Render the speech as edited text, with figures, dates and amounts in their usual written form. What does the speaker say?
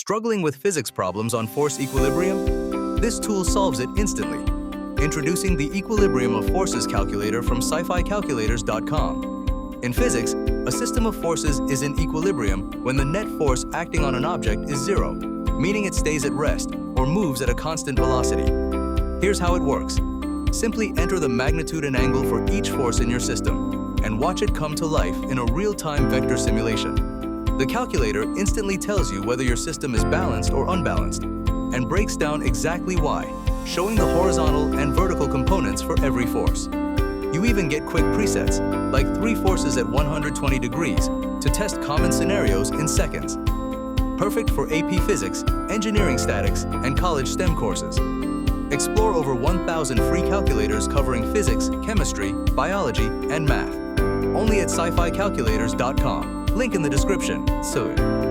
Struggling with physics problems on force equilibrium? This tool solves it instantly. Introducing the Equilibrium of Forces calculator from sci-fi-calculators.com. In physics, a system of forces is in equilibrium when the net force acting on an object is zero, meaning it stays at rest or moves at a constant velocity. Here's how it works. Simply enter the magnitude and angle for each force in your system and watch it come to life in a real-time vector simulation. The calculator instantly tells you whether your system is balanced or unbalanced and breaks down exactly why, showing the horizontal and vertical components for every force. You even get quick presets, like 3 forces at 120 degrees, to test common scenarios in seconds. Perfect for AP Physics, Engineering Statics, and college STEM courses. Explore over 1,000 free calculators covering physics, chemistry, biology, and math. Only at sci-fi-calculators.com. Link in the description. So.